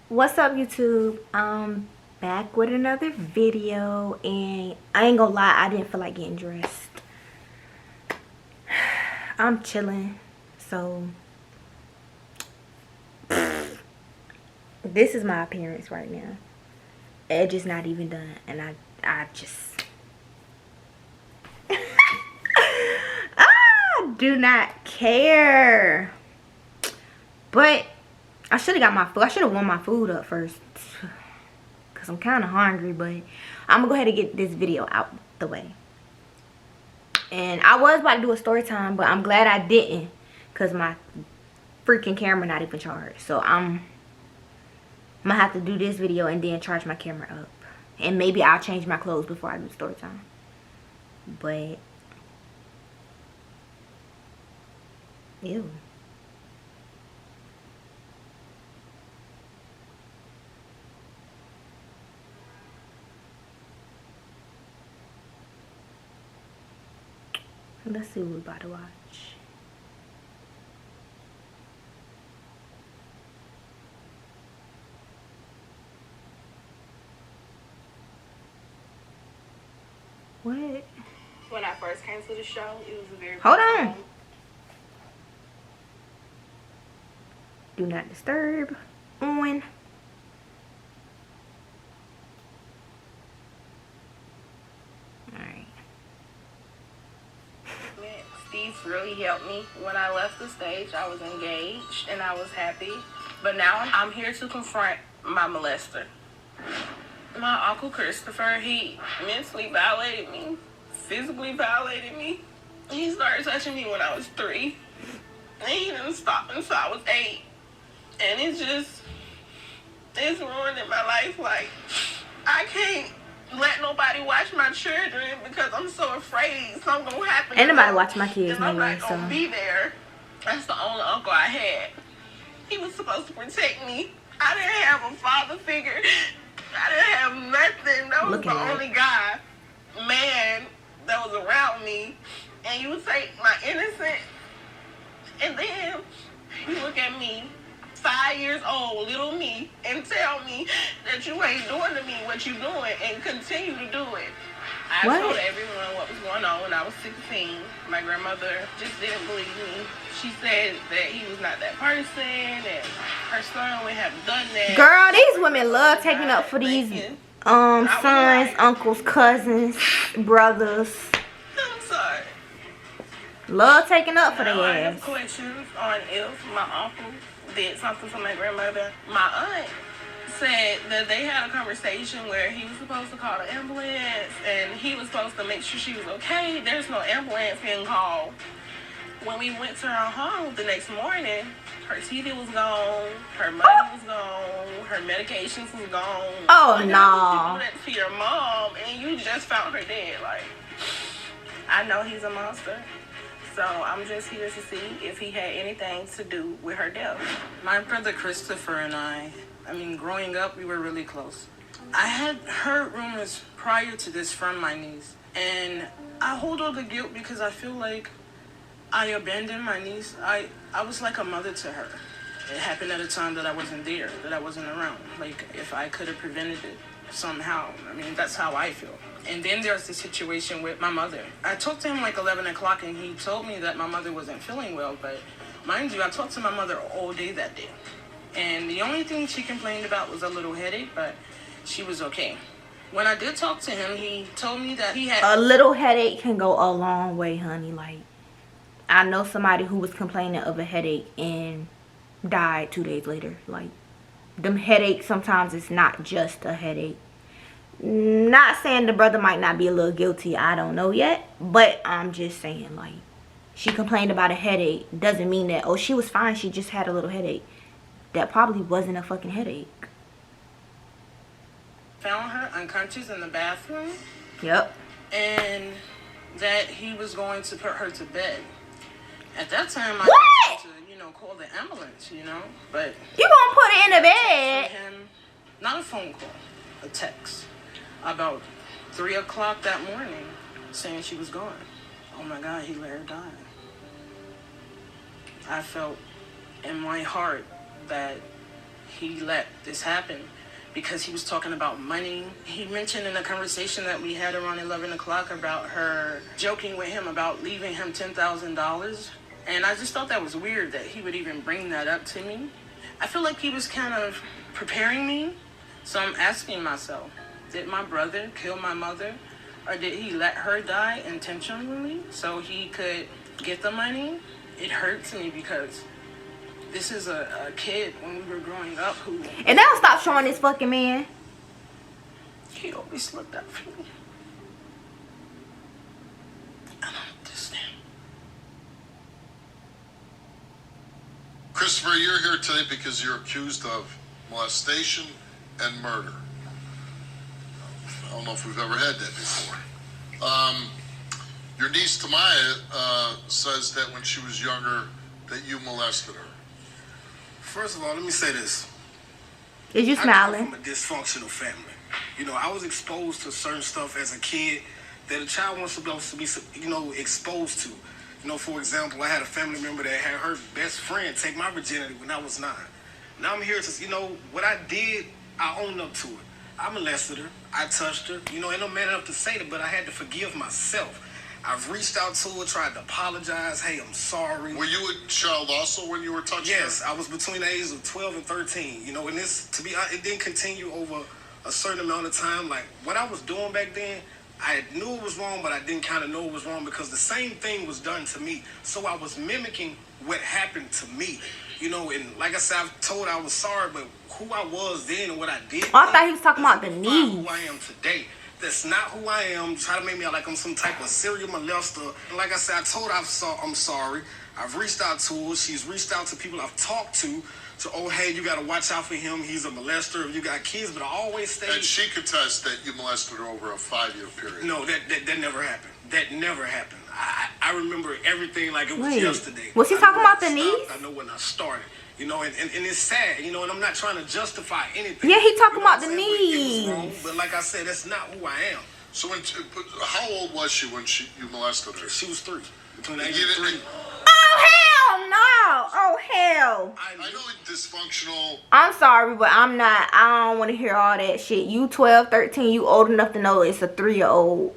What's up, YouTube? I'm back with another video, and I ain't gonna lie, I didn't feel like getting dressed. I'm chilling, so this is my appearance right now. Edge is not even done, and I just I do not care. But I should have got my food. I should have warmed my food up first, because I'm kind of hungry. But I'm gonna go ahead and get this video out the way. And I was about to do a story time, but I'm glad I didn't, because my freaking camera not even charged. So I'm gonna have to do this video and then charge my camera up. And maybe I'll change my clothes before I do story time. But ew. Let's see what we're about to watch. What? When I first came to the show, it was a very... Hold on. Do not disturb on. Alright. Steve really helped me. When I left the stage, I was engaged and I was happy. But now I'm here to confront my molester. My Uncle Christopher, he mentally violated me, physically violated me. He started touching me when I was 3. And he didn't stop until I was 8. And it's ruining my life. Like, I can't let nobody watch my children because I'm so afraid something gonna happen. Ain't nobody watch my kids and I'm anyway, not gonna be there. That's the only uncle I had. He was supposed to protect me. I didn't have a father figure. I didn't have nothing. That was the only guy, man, that was around me. And you would take my innocence, and then you look at me, 5 years old, little me, and tell me that you ain't doing to me what you doing, and continue to do it. I told everyone what was going on when I was 16. My grandmother just didn't believe me. She said that he was not that person, and her son would have done that. Girl, these women love taking up for these sons, uncles, cousins, brothers. I'm sorry. Love taking up for their I have ass. questions on if my uncle did something to my grandmother. My aunt said that they had a conversation where he was supposed to call the ambulance and he was supposed to make sure she was okay. There's no ambulance being called. When we went to her home the next morning, her TV was gone, her money was gone, her medications was gone. Oh, no. You do that to your mom and you just found her dead. Like, I know he's a monster. So I'm just here to see if he had anything to do with her death. My brother Christopher and I mean, growing up, we were really close. I had heard rumors prior to this from my niece, and I hold all the guilt because I feel like I abandoned my niece. I was like a mother to her. It happened at a time that I wasn't there, that I wasn't around. Like, if I could have prevented it somehow. I mean, that's how I feel. And then there's the situation with my mother. I talked to him like 11 o'clock, and he told me that my mother wasn't feeling well, but mind you, I talked to my mother all day that day. And the only thing she complained about was a little headache, but she was okay. When I did talk to him, he told me that he had... A little headache can go a long way, honey. Like, I know somebody who was complaining of a headache and died 2 days later. Like, them headaches, sometimes it's not just a headache. Not saying the brother might not be a little guilty. I don't know yet. But I'm just saying, like, she complained about a headache. Doesn't mean that, oh, she was fine. She just had a little headache. That probably wasn't a fucking headache. Found her unconscious in the bathroom. Yep. And that he was going to put her to bed. At that time, I wanted to, call the ambulance, But you gonna put it in the bed? Him, not a phone call, a text. About 3 o'clock that morning, saying she was gone. Oh my God, he let her die. I felt in my heart that he let this happen because he was talking about money. He mentioned in a conversation that we had around 11 o'clock about her joking with him about leaving him $10,000. And I just thought that was weird that he would even bring that up to me. I feel like he was kind of preparing me. So I'm asking myself, did my brother kill my mother? Or did he let her die intentionally so he could get the money? It hurts me because this is a kid when we were growing up who... And they'll stop showing this fucking man. He always looked out for me. I don't understand. Christopher, you're here today because you're accused of molestation and murder. I don't know if we've ever had that before. Your niece Tamaya says that when she was younger that you molested her. First of all, let me say this. Is you I smiling? come from a dysfunctional family. You know, I was exposed to certain stuff as a kid that a child wasn't supposed to be, you know, exposed to. You know, for example, I had a family member that had her best friend take my virginity when I was 9. Now I'm here to, you know, what I did, I own up to it. I molested her. I touched her. You know, ain't no man enough to say that, but I had to forgive myself. I've reached out to her, tried to apologize. Hey, I'm sorry. Were you a child also when you were touching her? Yes, I was between the ages of 12 and 13. You know, and this, to be honest, it didn't continue over a certain amount of time. Like, what I was doing back then, I knew it was wrong, but I didn't kind of know it was wrong because the same thing was done to me. So I was mimicking what happened to me. You know, and like I said, I've told her I was sorry, but who I was then and what I did. Oh, I thought he was talking about the define knees. Who I am today. That's not who I am. Try to make me out like I'm some type of serial molester. And like I said, I told her I'm sorry. I've reached out to her. She's reached out to people I've talked to, oh, hey, you got to watch out for him. He's a molester. If you got kids, but I always stay. And she contests that you molested her over a 5-year period. No, that never happened. That never happened. I remember everything like it was yesterday. Was he talking about the knees? I know when I started. You know, and it's sad, you know, and I'm not trying to justify anything. Yeah, he talking You know about what the I'm saying? knees. But it was wrong, but like I said, that's not who I am. So how old was she when you molested her? She was 3. Between the And ages of 3. Oh, hell no. Oh, hell. I know it's dysfunctional. I'm sorry, but I'm not. I don't want to hear all that shit. You 12, 13, you old enough to know it's a 3-year-old.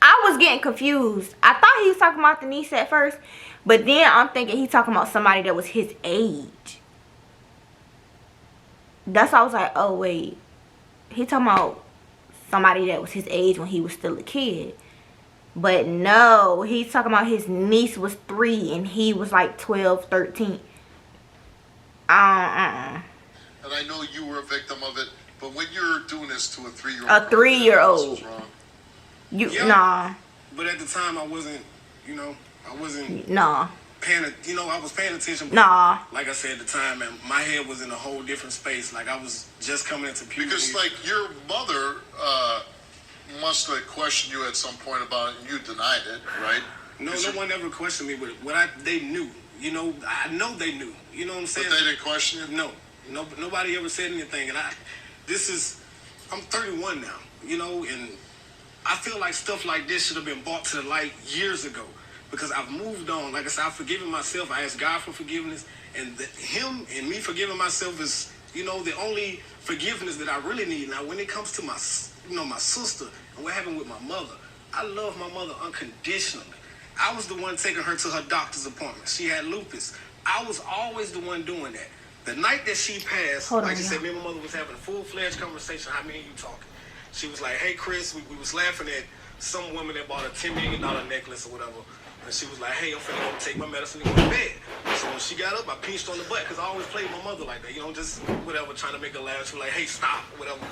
I was getting confused. I thought he was talking about the niece at first, but then I'm thinking he talking about somebody that was his age. That's why I was like, oh, wait. He talking about somebody that was his age when he was still a kid. But no, he's talking about his niece was 3 and he was like 12, 13. And I know you were a victim of it, but when you're doing this to a 3-year-old, A 3-year-old. Nah. But at the time, I wasn't, you know, I was paying attention. But Nah. Like I said at the time, man, my head was in a whole different space. Like I was just coming into puberty. Because like your mother must have questioned you at some point about it, and you denied it, right? No one ever questioned me, but they knew. You know, I know they knew. You know what I'm saying? But they didn't question you? No, nobody ever said anything. And I'm 31 now, you know, and I feel like stuff like this should have been brought to the light years ago because I've moved on. Like I said, I've forgiven myself. I asked God for forgiveness, and him and me forgiving myself is, you know, the only forgiveness that I really need. Now, when it comes to my sister and what happened with my mother, I love my mother unconditionally. I was the one taking her to her doctor's appointment. She had lupus. I was always the one doing that. The night that she passed, like she said, me and my mother was having a full-fledged conversation. How many of you talking? She was like, hey, Chris, we was laughing at some woman that bought a $10 million necklace or whatever. And she was like, hey, I'm finna go take my medicine and go to bed. So when she got up, I pinched on the butt because I always played my mother like that. You know, just whatever, trying to make her laugh. She was like, hey, stop, whatever.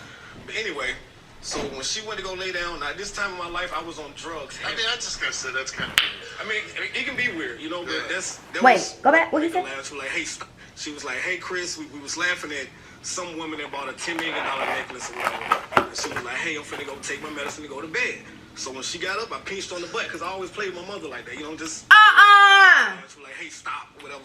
But anyway, so when she went to go lay down, now this time in my life, I was on drugs. I mean, I just gotta say, that's kind of weird. I mean, it can be weird, you know, but Wait, go back. What did you say? She was like, hey, stop. She was like, hey, Chris, we was laughing at some woman that bought a $10 million necklace or whatever. And she was like, hey, I'm finna go take my medicine and go to bed. So when she got up, I pinched on the butt because I always played my mother like that. You know, just... She was like, hey, stop, whatever.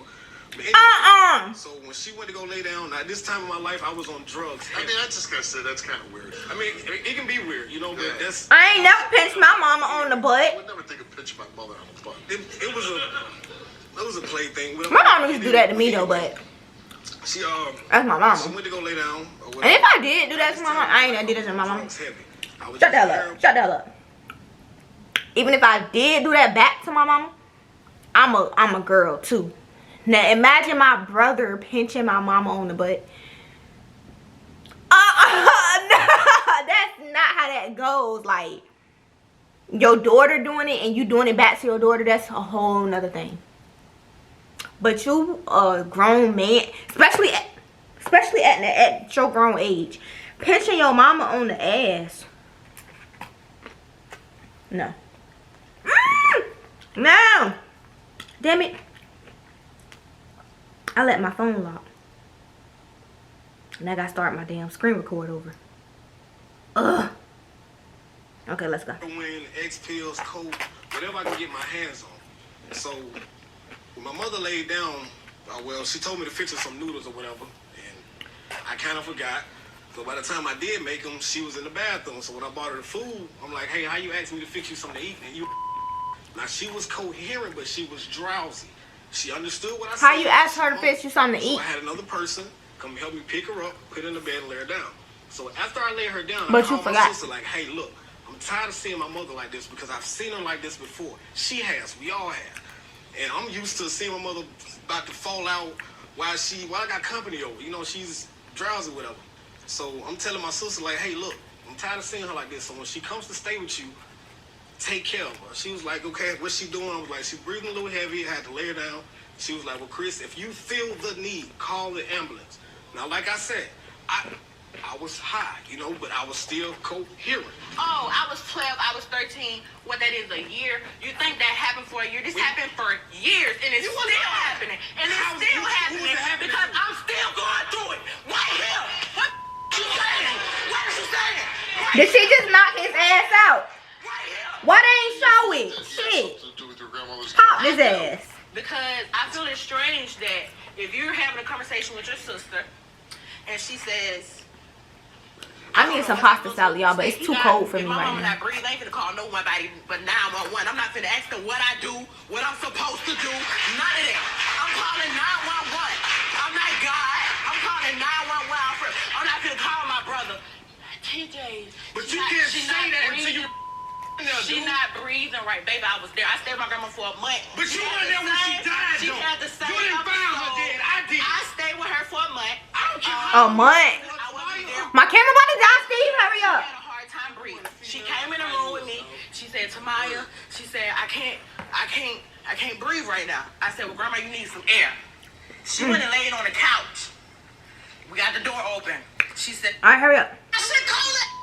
But anyway, so when she went to go lay down, now this time in my life, I was on drugs. I mean, I just gotta say, that's kind of weird. I mean, it can be weird, you know, but that's... I ain't never pinched my mama on the I butt. would never think of pinching my mother on the butt. It was a play thing. My mama used to do that to me though, but She That's my mama. She went to go lay down. And if I did do that to my mama, I ain't gonna do that to my mama. Shut the hell up. Shut the hell up. Even if I did do that back to my mama, I'm a girl too. Now imagine my brother pinching my mama on the butt. No, that's not how that goes. Like, your daughter doing it and you doing it back to your daughter, that's a whole nother thing. But you a grown man, especially at your grown age, pinching your mama on the ass. No. No. Damn it. I let my phone lock. And I gotta start my damn screen record over. Ugh. Okay, let's go. When X pills, coke, whatever I can get my hands on. So when my mother laid down, well, she told me to fix her some noodles or whatever, and I kind of forgot. So by the time I did make them, she was in the bathroom. So when I bought her the food, I'm like, hey, how you asked me to fix you something to eat? And you. Now she was coherent, but she was drowsy. She understood what I said. How you asked her to fix you something to eat? So I had another person come help me pick her up, put her in the bed, and lay her down. So after I lay her down, I called my sister like, hey, look, I'm tired of seeing my mother like this because I've seen her like this before. She has. We all have. And I'm used to seeing my mother about to fall out while I got company over. You know, she's drowsy, whatever. So I'm telling my sister like, hey, look, I'm tired of seeing her like this. So when she comes to stay with you, take care of her. She was like, okay, what's she doing? I was like, she's breathing a little heavy. I had to lay her down. She was like, well, Chris, if you feel the need, call the ambulance. Now, like I said, I was high, you know, but I was still coherent. Oh, I was 12, I was 13. What that is, a year? You think that happened for a year? This happened for years, and it's still happening. And it's still happening because I'm still going through it. Right here. What you saying? What is she saying? Did she just knock his ass out? Right here. Why they ain't show it? Shit. Pop his ass. Because I feel it's strange that if you're having a conversation with your sister and she says, I need some pasta salad, y'all, but it's too cold for me right now. now. I breathe, I ain't finna call nobody but 911. I'm not finna ask them what I do, what I'm supposed to do, none of that. I'm calling 911. I'm not God. I'm calling 911. I'm not finna call my brother. TJ. But you can't say that until you. She not breathing right, baby. I was there. I stayed with my grandma for a month. But you weren't there when she died, She had the same. You didn't find her dead. I did. I stayed with her for a month. I don't care. A month. I wasn't there. My camera about to die, Steve. Hurry She up. had a hard time breathing. She came in the room with me. She said, Tamaya, she said, I can't breathe right now. I said, well, Grandma, you need some air. She went and laid on the couch. We got the door open. She said, All right, hurry up. I said, call it.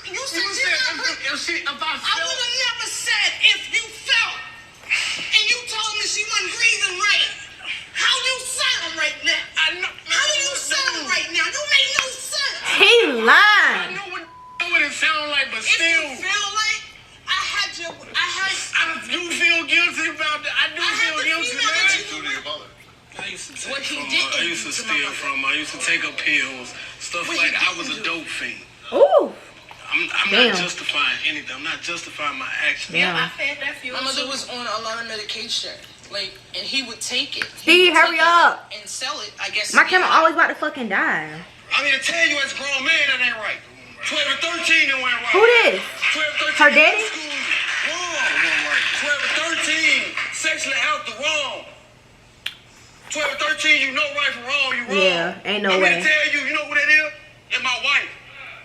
You said, If I I would have never said if you felt. And you told me she wasn't breathing right. How you sound right now? How do you sound right now? You make no sense. He lying. I know what it sound like, but still. If you feel like I do feel guilty about that. I do feel guilty, man. I used to take I used to steal from her. I used to take her pills. Stuff like I was a dope fiend. Ooh. I'm not justifying anything. I'm not justifying my actions. Yeah. I fed that fuel. My mother was on a lot of medication. Like, and he would take it. Steve, hurry up. And sell it, I guess. My camera always about to fucking die. I mean, to tell you as a grown man, that ain't right. 12 and 13 and went right. Who this? 12 and 13. Her daddy? Wrong. 12 and 13, sexually out the wrong. 12 and 13, you know right from wrong, you wrong. Yeah, ain't no way. I'm gonna tell you, you know who that is? It's my wife.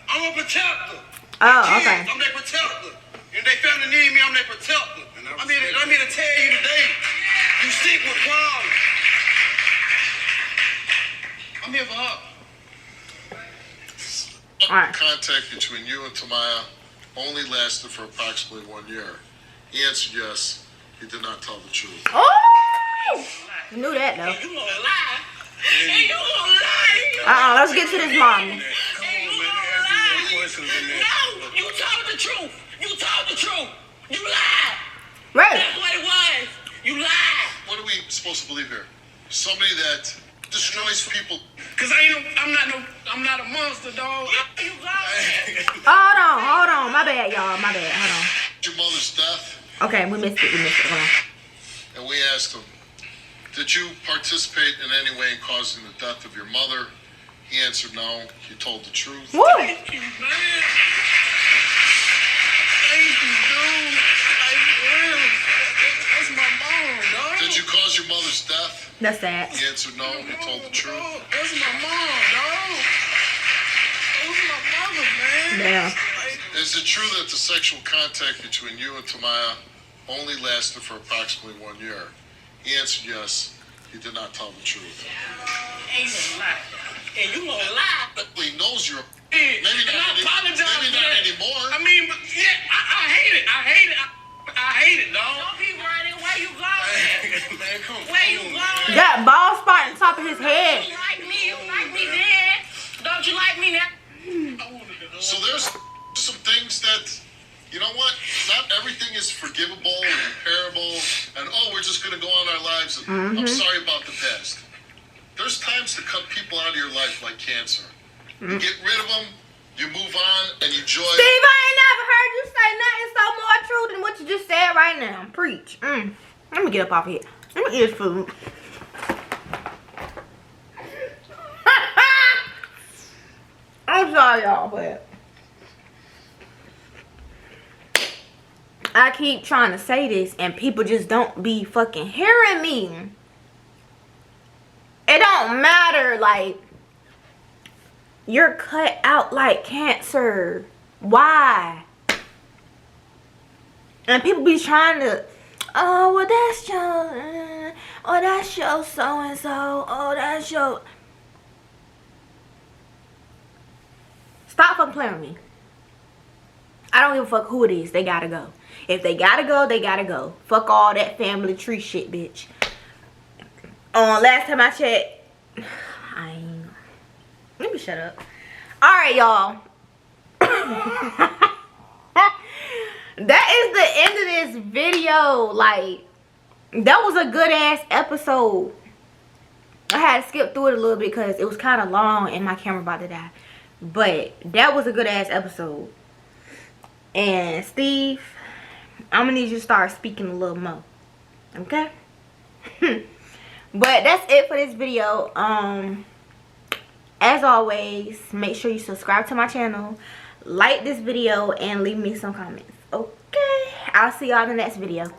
I'm a protector. Oh, Kids, okay. I'm their protector. If they family need me, I'm their protector. I'm here to tell you today, you sick with problems. I'm here for her. Alright. Contact between you and Tamaya only lasted for approximately 1 year. He answered yes. He did not tell the truth. Oh! I knew that, though. You gonna lie? And you gonna lie? Let's get to this mom. No, you told the truth. You told the truth. You lied. Right. That's what it was. You lied. What are we supposed to believe here? Somebody that destroys people. Cause I'm not a monster, dog. You lied. Hold on. My bad, y'all. My bad. Hold Your mother's death, on. Okay, we missed it. Hold on. and we asked him, Did you participate in any way in causing the death of your mother? He answered no. You told the truth. Woo! Thank you, man. Thank you, dude. Like, real. That's my mom, dog. Did you cause your mother's death? That's sad. He answered no. You told the truth. That's my mom, dog. That's my mother, man. Damn. Like, Is it true that the sexual contact between you and Tamaya only lasted for approximately 1 year? He answered yes. He did not tell the truth. ain't no lie. And you gonna lie. He knows you're. Maybe Maybe not anymore. I mean, but yeah, I hate it. I hate it. I hate it, dog. Don't be running. Where you going? Man, come on. Where you going? That bald spot on top of his head. You like me? You like me then? Don't you like me now? So there's some things that, you know what? Not everything is forgivable and repairable. And we're just gonna go on our lives. And I'm sorry about the past. There's times to cut people out of your life like cancer. You get rid of them, you move on, and you enjoy. Steve, I ain't never heard you say nothing so more true than what you just said right now. Preach. Let me get up off here. Let me eat this food. I'm sorry, y'all, but I keep trying to say this, and people just don't be fucking hearing me. It don't matter, like, you're cut out like cancer. Why? And people be trying to, oh, well, that's your, oh, that's your so-and-so, oh, that's your. Stop fucking playing with me. I don't give a fuck who it is. They gotta go. If they gotta go, they gotta go. Fuck all that family tree shit, bitch. Last time I checked, I ain't. Let me shut up. Alright, y'all. That is the end of this video. Like, that was a good ass episode. I had to skip through it a little bit because it was kind of long and my camera about to die. But that was a good ass episode. And Steve, I'm gonna need you to start speaking a little more. Okay? But that's it for this video. As always, make sure you subscribe to my channel, like this video, and leave me some comments. Okay? I'll see y'all in the next video.